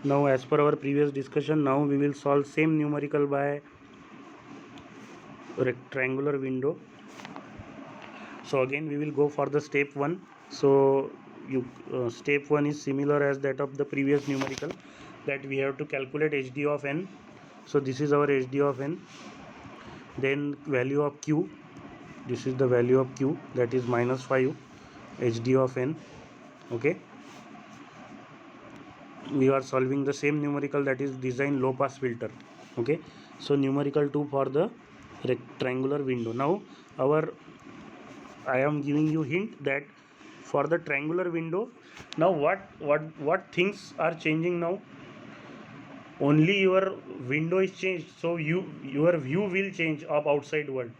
Now as per our previous discussion, now we will solve same numerical by rectangular window. So again we will go for the step 1. So step 1 is similar as that of the previous numerical, that we have to calculate hd of n. So this is our hd of n, then value of q, this is the value of q, that is -5 hd of n. Okay, we are solving the same numerical, that is design low pass filter. Okay, so numerical 2 for the rectangular window. Now I am giving you hint that for the triangular window, now what things are changing now? Only your window is changed, so your view will change of outside world.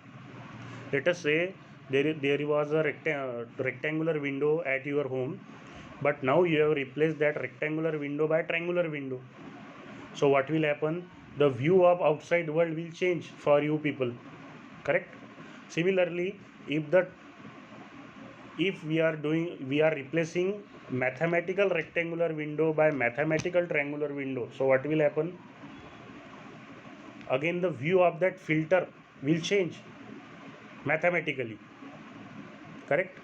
Let us say there was a rectangular window at your home, but now you have replaced that rectangular window by triangular window. So what will happen? The view of outside world will change for you people. Correct? Similarly, if we are replacing mathematical rectangular window by mathematical triangular window, so what will happen? Again the view of that filter will change mathematically. Correct?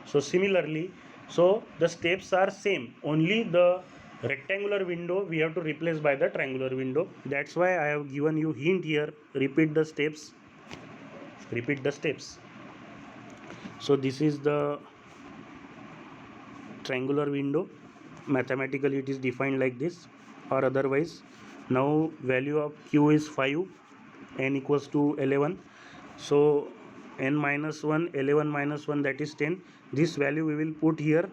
So similarly, so the steps are same, only the rectangular window we have to replace by the triangular window. That's why I have given you hint here. Repeat the steps. So this is the triangular window. Mathematically it is defined like this, or otherwise. Now value of q is 5, n equals to 11. So n minus 1, 11 minus 1, that is 10. This value we will put here.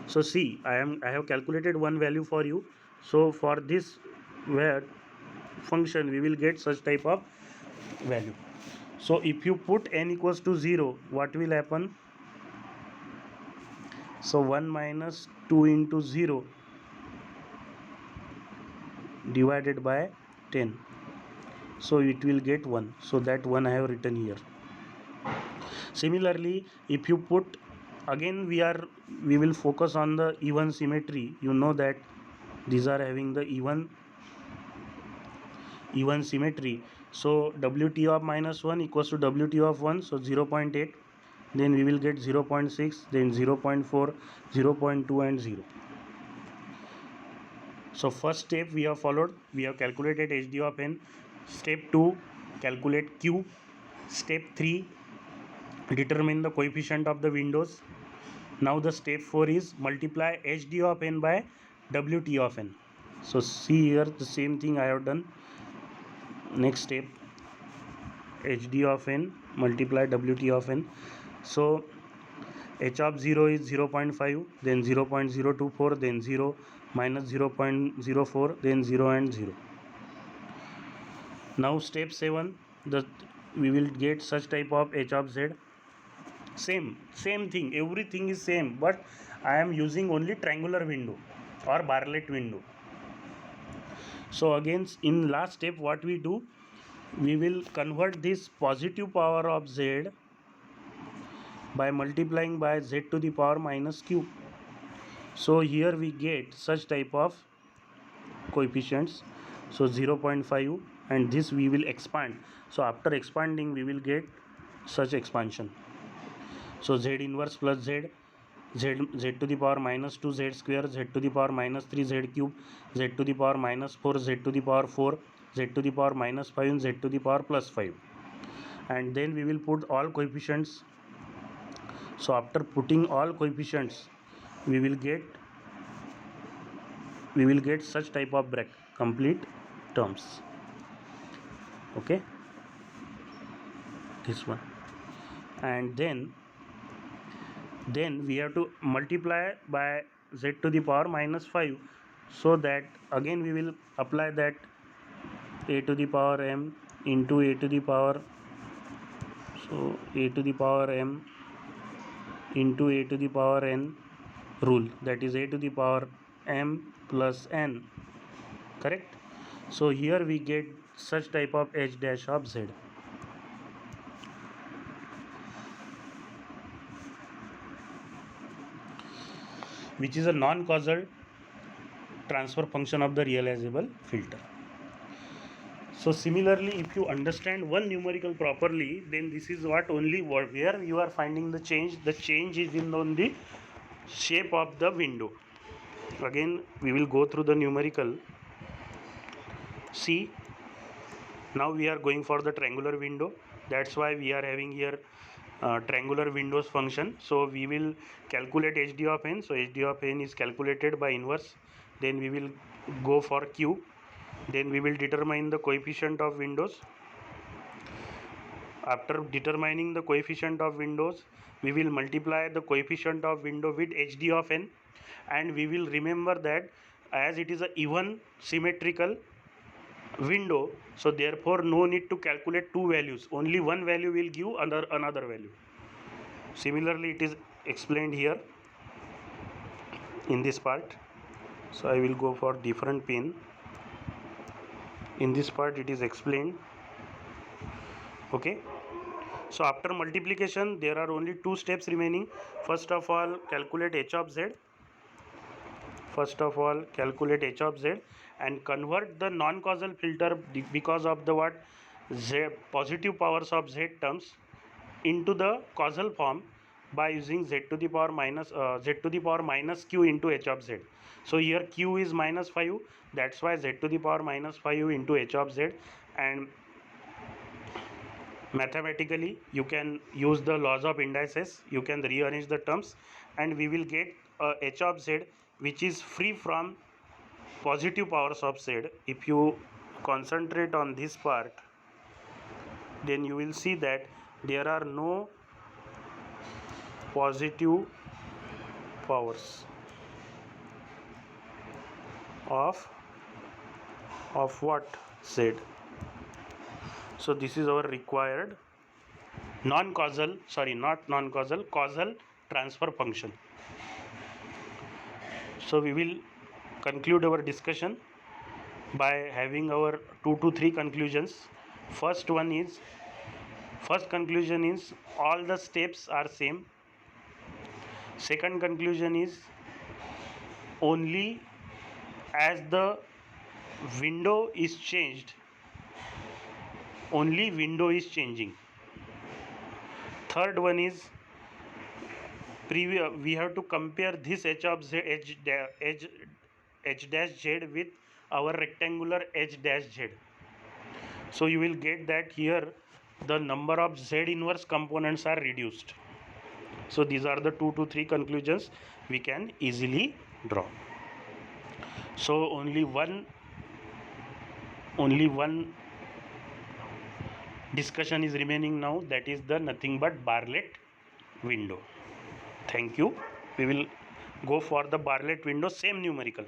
So see, I have calculated one value for you. So for this function we will get such type of value. So if you put n equals to 0, what will happen? So 1 minus 2 into 0 divided by 10. So it will get 1. So that 1 I have written here. Similarly, if you put, again we will focus on the even symmetry. You know that these are having the even symmetry. So wt of minus 1 equals to wt of 1, so 0.8. Then we will get 0.6, then 0.4, 0.2 and 0. So first step we have followed, we have calculated hd of n. Step 2, calculate q. Step 3, determine the coefficient of the windows. Now the step 4 is multiply hd of n by wt of n. So see here the same thing I have done. Next step, hd of n multiply wt of n. So h of 0 is 0.5, then 0.024, then 0, minus 0.04, then 0 and 0. Now step 7, we will get such type of h of z. Same thing, everything is same, but I am using only triangular window or Bartlett window. So again in last step what we do, we will convert this positive power of z by multiplying by z to the power minus q. So here we get such type of coefficients. So 0.5, and this we will expand. So after expanding we will get such expansion. So z inverse plus z to the power minus 2 z square, z to the power minus 3 z cube, z to the power minus 4, z to the power 4, z to the power minus 5, and z to the power plus 5. And then we will put all coefficients. So after putting all coefficients we will get such type of bracket, complete terms. Okay, this one. And then we have to multiply by z to the power minus 5, so that again we will apply that a to the power m into a to the power, so a to the power m into a to the power n rule, that is a to the power m plus n. Correct? So here we get such type of h dash of z. Which is a non-causal transfer function of the realizable filter. So similarly, if you understand one numerical properly, then this is what only where you are finding the change. The change is in on the shape of the window. Again, we will go through the numerical. See, now we are going for the triangular window. That's why we are having here triangular windows function. So we will calculate HD of n. So HD of n is calculated by inverse. Then we will go for Q. Then we will determine the coefficient of windows. After determining the coefficient of windows, we will multiply the coefficient of window with HD of n, and we will remember that as it is a even symmetrical window, so therefore no need to calculate two values, only one value will give another value. Similarly, it is explained here in this part. So I will go for different pen. In this part it is explained. Okay, so after multiplication there are only two steps remaining. First of all, calculate h of z. And convert the non-causal filter because of the what z positive powers of z terms into the causal form by using z to the power minus q into h of z. So here q is minus 5, that's why z to the power minus 5 into h of z, and mathematically you can use the laws of indices, you can rearrange the terms, and we will get h of z which is free from positive powers of z. If you concentrate on this part, then you will see that there are no positive powers of what? Z. So this is our required causal transfer function. So we will conclude our discussion by having our 2 to 3 conclusions. First conclusion is all the steps are same. Second conclusion is only as the window is changed, only window is changing. Third one is we have to compare this h of z h dash z with our rectangular h dash z. So you will get that here the number of z inverse components are reduced. So these are the 2 to 3 conclusions we can easily draw. So only one discussion is remaining now, that is the nothing but Bartlett window. Thank you. We will go for the Bartlett window, same numerical.